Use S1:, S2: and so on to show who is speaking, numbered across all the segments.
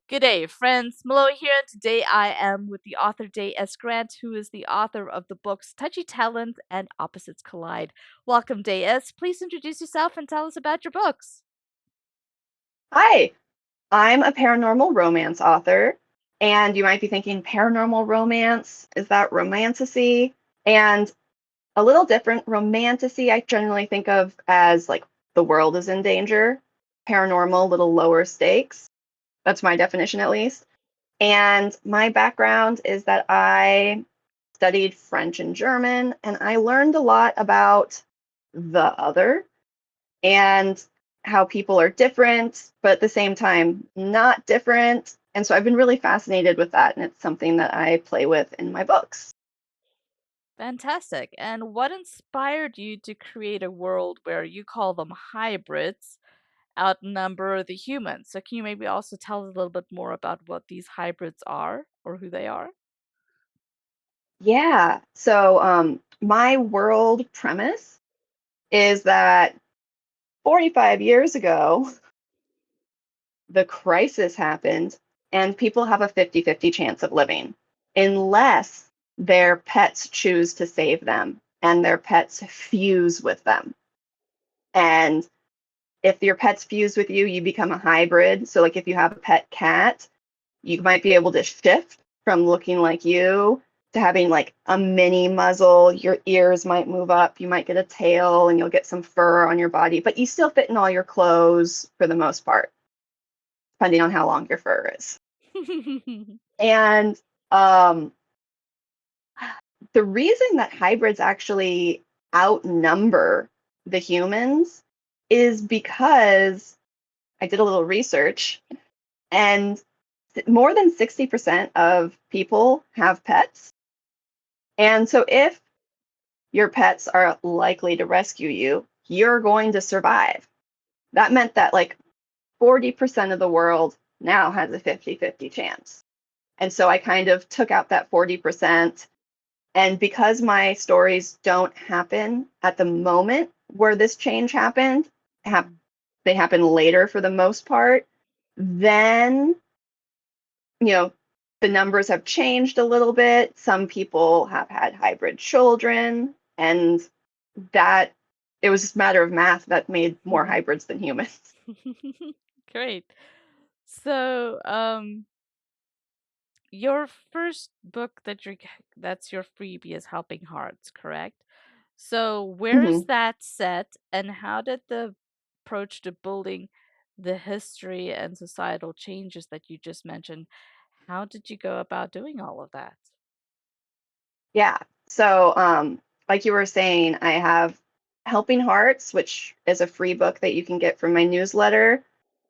S1: Good day, friends. Malloy here. Today I am with the author Day S. Grant, who is the author of the books Touchy Talents and Opposites Collide. Welcome, Day S. Please introduce yourself and tell us about your books.
S2: Hi, I'm a paranormal romance author, and you might be thinking, paranormal romance, is that romantasy? And a little different. Romantasy, I generally think of as like the world is in danger. Paranormal, little lower stakes. That's my definition, at least. And my background is that I studied French and German, and I learned a lot about the other and how people are different, but at the same time, not different. And so I've been really fascinated with that, and it's something that I play with in my books.
S1: Fantastic. And what inspired you to create a world where you call them hybrids outnumber the humans? So, can you maybe also tell us a little bit more about what these hybrids are or who they are?
S2: Yeah. So my world premise is that 45 years ago, the crisis happened, and people have a 50-50 chance of living unless their pets choose to save them and their pets fuse with them. And if your pets fuse with you, you become a hybrid. So, like if you have a pet cat, you might be able to shift from looking like you to having like a mini muzzle. Your ears might move up. You might get a tail and you'll get some fur on your body, but you still fit in all your clothes for the most part, depending on how long your fur is. And um, the reason that hybrids actually outnumber the humans is because I did a little research, and more than 60% of people have pets. And so if your pets are likely to rescue you, you're going to survive. That meant that like 40% of the world now has a 50-50 chance. And so I kind of took out that 40%. And because my stories don't happen at the moment where this change happened, they happen later for the most part, then you know, the numbers have changed a little bit. Some people have had hybrid children, and that it was just a matter of math that made more hybrids than humans.
S1: Great. So, your first book that's your freebie is Helping Hearts, correct? So where is
S2: Mhm.
S1: that set and how did the approach to building the history and societal changes that you just mentioned, how did you go about doing all of that?
S2: Yeah. So, like you were saying, I have Helping Hearts, which is a free book that you can get from my newsletter,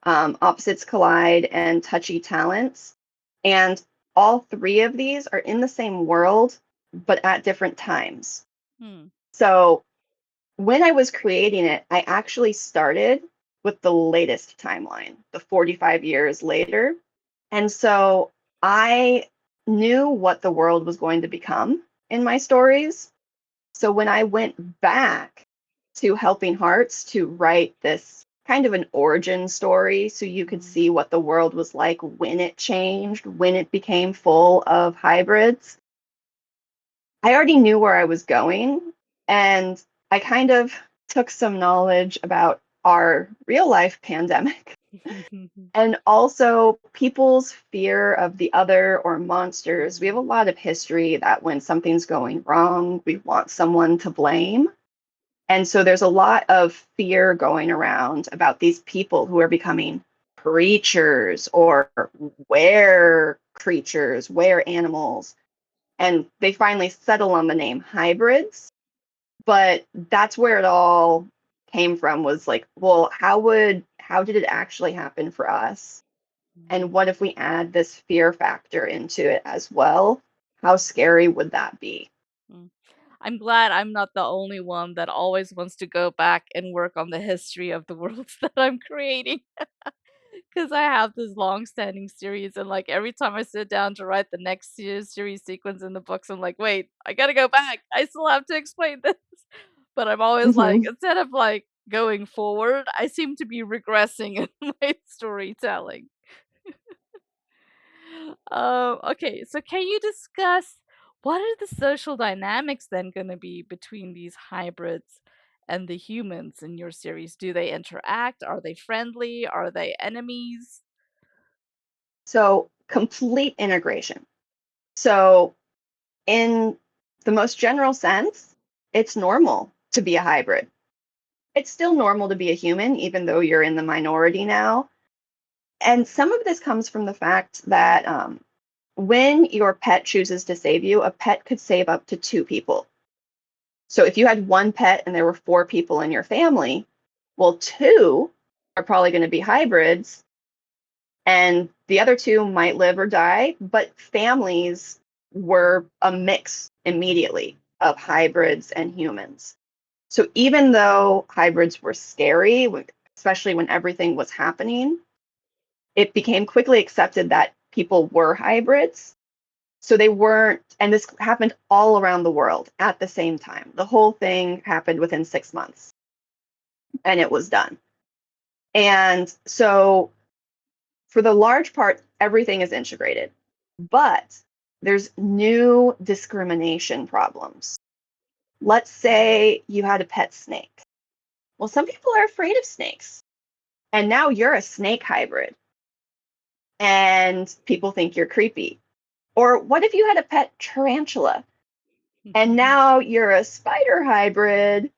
S2: Opposites Collide, and Touchy Talents. And all three of these are in the same world, but at different times.
S1: Hmm.
S2: So when I was creating it, I actually started with the latest timeline, the 45 years later. And so I knew what the world was going to become in my stories. So when I went back to Helping Hearts to write this kind of an origin story so you could
S1: Mhm.
S2: see what the world was like when it changed, when it became full of hybrids, I already knew where I was going, and I kind of took some knowledge about our real life pandemic and also people's fear of the other or monsters. We have a lot of history that when something's going wrong, we want someone to blame. And so there's a lot of fear going around about these people who are becoming creatures or were creatures, were animals, and they finally settle on the name hybrids. But that's where it all came from, was like, well, how did it actually happen for us, and what if we add this fear factor into it as well? How scary would that be?
S1: Mm. I'm glad I'm not the only one that always wants to go back and work on the history of the worlds that I'm creating. Because I have this long-standing series, and like every time I sit down to write the next series sequence in the books, I'm like, wait, I gotta go back. I still have to explain this. But I'm always like,
S2: Hmm.
S1: instead of like going forward, I seem to be regressing in my storytelling. Okay, so can you discuss what are the social dynamics then going to be between these hybrids and the humans in your series? Do they interact? Are they friendly? Are they enemies?
S2: So, complete integration. So, in the most general sense, it's normal to be a hybrid. It's still normal to be a human, even though you're in the minority now. And some of this comes from the fact that when your pet chooses to save you, a pet could save up to two people. So if you had one pet and there were four people in your family, well, two are probably going to be hybrids, and the other two might live or die, but families were a mix immediately of hybrids and humans. So even though hybrids were scary, especially when everything was happening, it became quickly accepted that people were hybrids. So they weren't, and this happened all around the world at the same time. The whole thing happened within 6 months and it was done. And so for the large part, everything is integrated, but there's new discrimination problems. Let's say you had a pet snake. Well, some people are afraid of snakes, and now you're a snake hybrid, and people think you're creepy. Or what if you had a pet tarantula, and now you're a spider hybrid?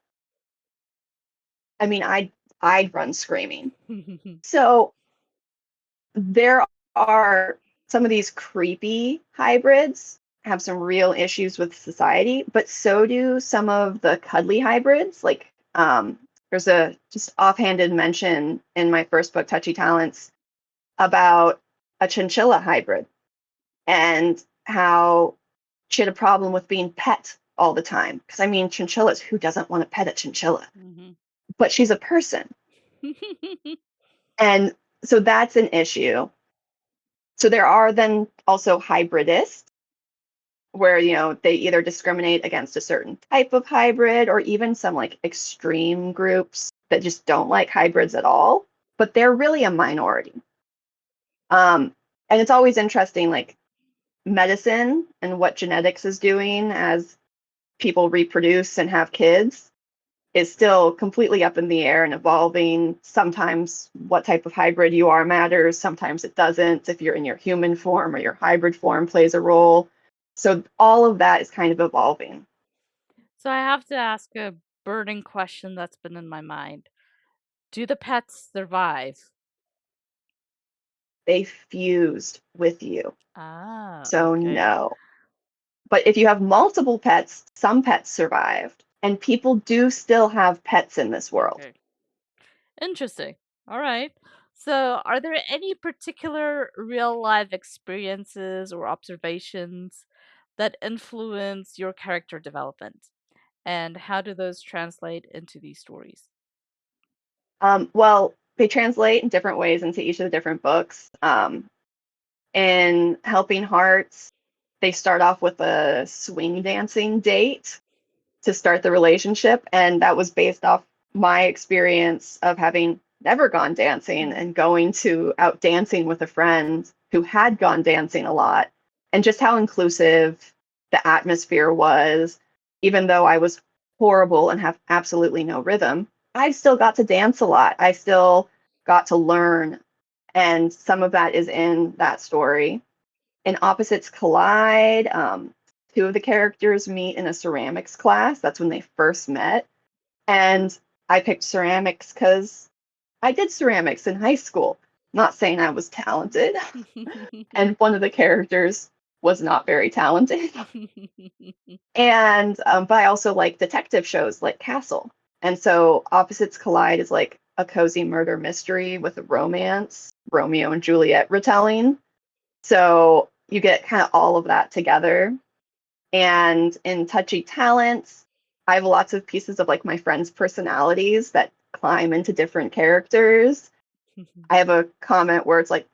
S2: I mean, I'd run screaming. So there are some of these creepy hybrids have some real issues with society, but so do some of the cuddly hybrids. Like there's a just offhanded mention in my first book, Touchy Talents, about a chinchilla hybrid and how she had a problem with being pet all the time. Because I mean, chinchillas, who doesn't want to pet a chinchilla?
S1: Mhm.
S2: But she's a person. And so that's an issue. So there are then also hybridists where, they either discriminate against a certain type of hybrid or even some like extreme groups that just don't like hybrids at all, but they're really a minority. And it's always interesting, like medicine and what genetics is doing as people reproduce and have kids is still completely up in the air and evolving. Sometimes what type of hybrid you are matters, sometimes it doesn't. If you're in your human form or your hybrid form plays a role. So all of that is kind of evolving.
S1: So I have to ask a burning question that's been in my mind. Do the pets survive?
S2: They fused with you.
S1: Ah,
S2: So
S1: okay.
S2: no. But if you have multiple pets, some pets survived. And people do still have pets in this world.
S1: Okay. Interesting. All right. So, are there any particular real life experiences or observations that influence your character development? And how do those translate into these stories?
S2: Well, they translate in different ways into each of the different books. In Helping Hearts, they start off with a swing dancing date to start the relationship. And that was based off my experience of having never gone dancing
S1: Mhm.
S2: and going to out dancing with a friend who had gone dancing a lot, and just how inclusive the atmosphere was. Even though I was horrible and have absolutely no rhythm, I still got to dance a lot. I still got to learn. And some of that is in that story. In Opposites Collide, two of the characters meet in a ceramics class. That's when they first met. And I picked ceramics because I did ceramics in high school. Not saying I was talented. And one of the characters was not very talented. And but I also like detective shows like Castle. And so Opposites Collide is like a cozy murder mystery with a romance, Romeo and Juliet retelling. So you get kind of all of that together. And in Touchy Talents, I have lots of pieces of like my friends' personalities that climb into different characters. I have a comment where it's like,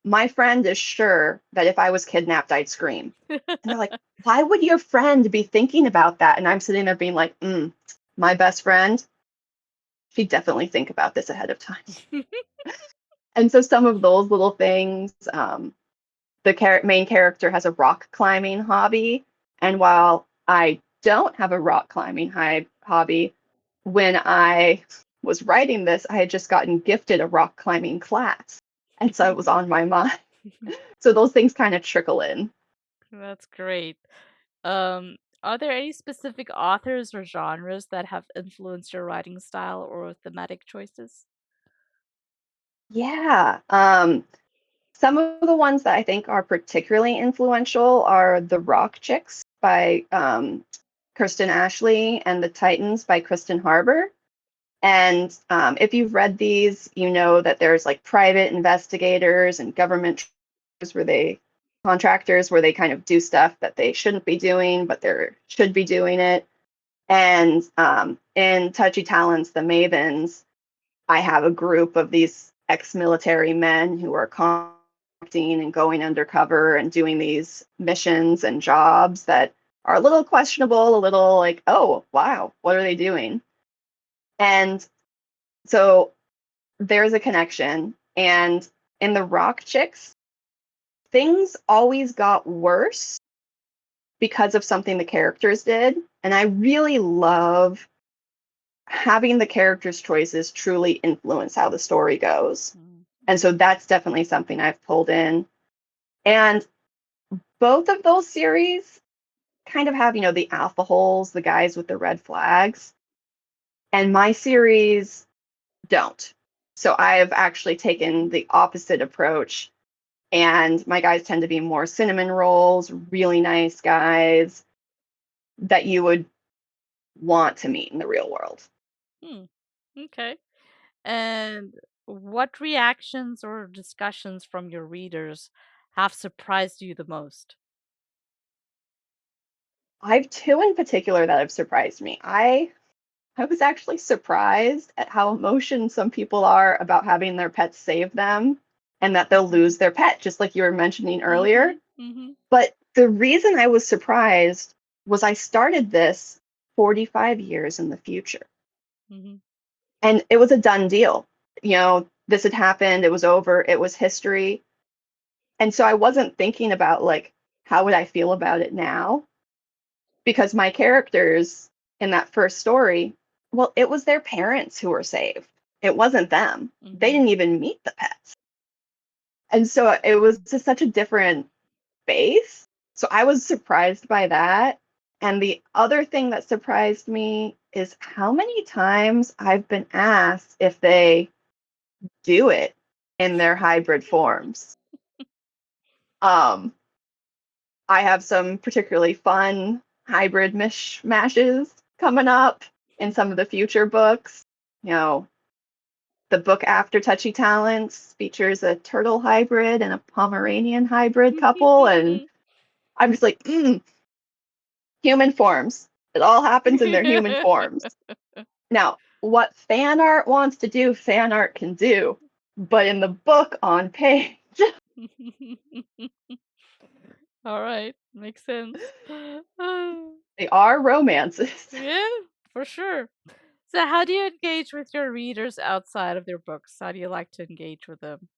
S2: my friend is sure that if I was kidnapped, I'd scream. And they're like, why would your friend be thinking about that? And I'm sitting there being like, my best friend, she'd definitely think about this ahead of time. And so some of those little things, the main character has a rock climbing hobby, and while I don't have a rock climbing hobby, when I was writing this, I had just gotten gifted a rock climbing class, and so it was on my mind. So those things kind of trickle in.
S1: That's great. Are there any specific authors or genres that have influenced your writing style or thematic choices?
S2: Yeah. Some of the ones that I think are particularly influential are The Rock Chicks by Kirsten Ashley and The Titans by Kristen Harbour. And if you've read these, you know that there's like private investigators and government where they contractors where they kind of do stuff that they shouldn't be doing, but they should be doing it. And in Touchy Talents, the Mavens, I have a group of these ex-military men who are contracting and going undercover and doing these missions and jobs that are a little questionable, a little like, oh, wow, what are they doing? And so there's a connection. And in the Rock Chicks, things always got worse because of something the characters did. And I really love having the characters' choices truly influence how the story goes.
S1: Mm,
S2: And so that's definitely something I've pulled in. And both of those series kind of have, the alpha holes, the guys with the red flags. And my series don't. So I have actually taken the opposite approach. And my guys tend to be more cinnamon rolls, really nice guys that you would want to meet in the real world.
S1: hmm, okay. And what reactions or discussions from your readers have surprised you the most?
S2: I have two in particular that have surprised me. I was actually surprised at how emotional some people are about having their pets save them and that they'll lose their pet, just like you were mentioning earlier.
S1: Mhm, mhm,
S2: But the reason I was surprised was I started this 45 years in the future.
S1: mhm,
S2: And it was a done deal. This had happened, it was over, it was history. And so I wasn't thinking about like, how would I feel about it now? Because my characters in that first story, well, it was their parents who were saved. It wasn't them. They
S1: mhm.
S2: didn't even meet the pets. And so it was just such a different base. So I was surprised by that. And the other thing that surprised me is how many times I've been asked if they do it in their hybrid forms. Um, I have some particularly fun hybrid mishmashes coming up in some of the future books. You know, the book after Touchy Talents features a turtle hybrid and a Pomeranian hybrid couple, and I'm just like, human forms. It all happens in their human forms. Now, what fan art wants to do, fan art can do, but in the book on page,
S1: All right, makes sense.
S2: they are romances.
S1: Yeah, for sure. So, how do you engage with your readers outside of their books? How do you like to engage with them?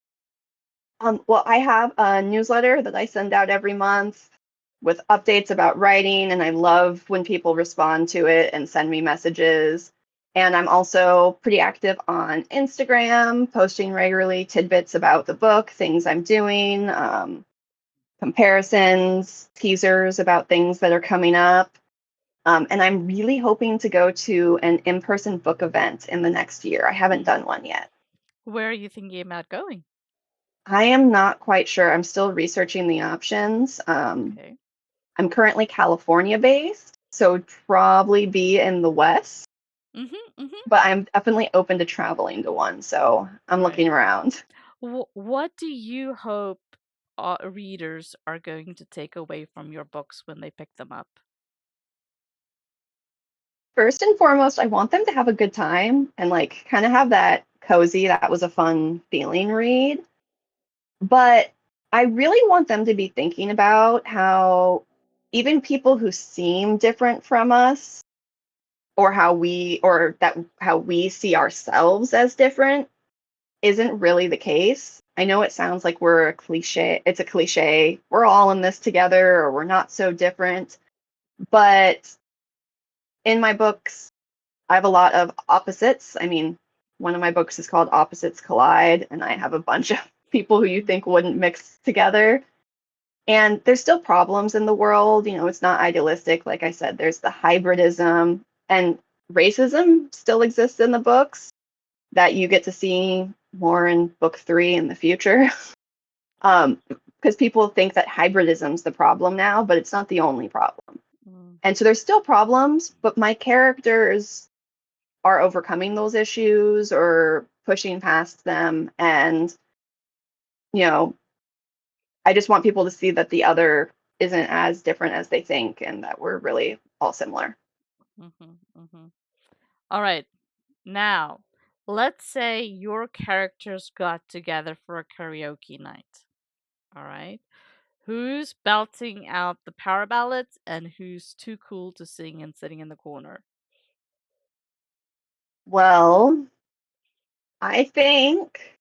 S2: Well, I have a newsletter that I send out every month with updates about writing, and I love when people respond to it and send me messages. And I'm also pretty active on Instagram, posting regularly tidbits about the book, things I'm doing, comparisons, teasers about things that are coming up. And I'm really hoping to go to an in person book event in the next year. I haven't
S1: Hmm.
S2: done one yet.
S1: Where are you thinking about going?
S2: I am not quite sure. I'm still researching the options.
S1: Okay.
S2: I'm currently California based, so it'd probably be in the West,
S1: Mhm, mhm.
S2: but I'm definitely open to traveling to one. So I'm
S1: Right.
S2: looking around.
S1: What do you hope readers are going to take away from your books when they pick them up?
S2: First and foremost, I want them to have a good time and like kind of have that cozy, that was a fun feeling read. But I really want them to be thinking about how even people who seem different from us or how we see ourselves as different isn't really the case. I know it sounds like we're a cliche. It's a cliche. We're all in this together, or we're not so different. But in my books, I have a lot of opposites. I mean, one of my books is called Opposites Collide, and I have a bunch of people who you think wouldn't mix together. And there's still problems in the world. You know, it's not idealistic. Like I said, there's the hybridism, and racism still exists in the books that you get to see more in book three in the future. Um, because people think that hybridism's the problem now, but it's not the only problem.
S1: Mm,
S2: And so there's still problems, but my characters are overcoming those issues or pushing past them. And, you know, I just want people to see that the other isn't as different as they think and that we're really all similar.
S1: mhm, mhm. All right. Now, let's say your characters got together for a karaoke night. All right. Who's belting out the power ballads and who's too cool to sing and sitting in the corner?
S2: Well, I think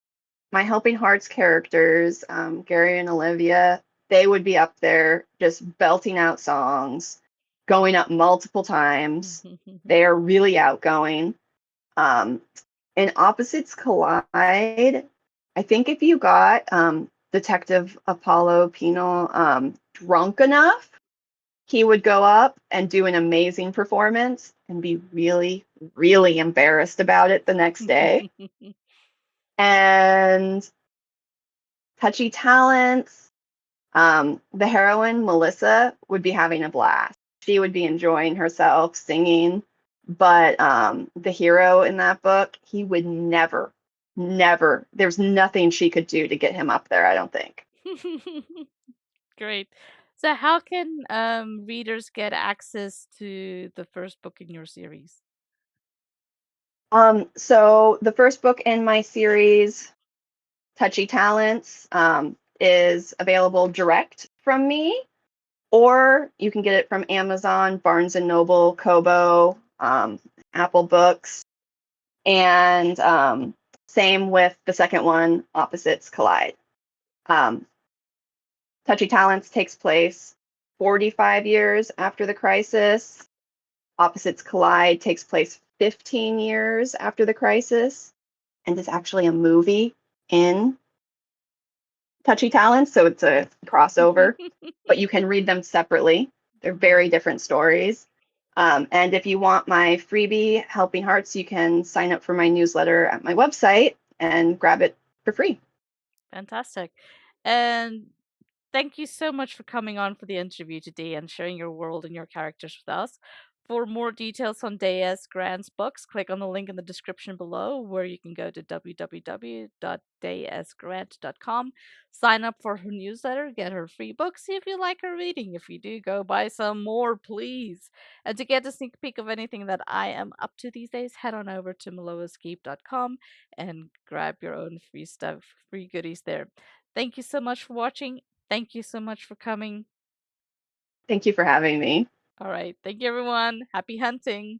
S2: my Helping Hearts characters, Gary and Olivia, they would be up there just belting out songs, going up multiple times. They are really outgoing. Um, in Opposites Collide, I think if you got Detective Apollo Penal drunk enough, he would go up and do an amazing performance and be really, really embarrassed about it the next day. And Touchy Talents, the heroine, Melissa, would be having a blast. She would be enjoying herself singing. But the hero in that book, he would never, never, there's nothing she could do to get him up there, I don't think.
S1: Great. So, how can readers get access to the first book in your series?
S2: So the first book in my series, Touchy Talents, is available direct from me, or you can get it from Amazon, Barnes and Noble, Kobo, Apple Books, and same with the second one, Opposites Collide. Um, Touchy Talents takes place 45 years after the crisis. Opposites Collide takes place 15 years after the crisis, and is actually a movie in Touchy Talents, so it's a crossover, but you can read them separately. They're
S1: Mhm.
S2: very different stories. And if you want my freebie, Helping Hearts, you can sign up for my newsletter at my website and grab it for free.
S1: Fantastic. And thank you so much for coming on for the interview today and sharing your world and your characters with us. For more details on Deya's Grant's books, click on the link in the description below where you can go to www.deyasgrant.com, sign up for her newsletter, get her free book, see if you like her reading. If you do, go buy some more, please. And to get a sneak peek of anything that I am up to these days, head on over to meloescape.com and grab your own free stuff, free goodies there. Thank you so much for watching. Thank you so much for coming.
S2: Thank you for having me.
S1: All right. Thank you, everyone. Happy hunting.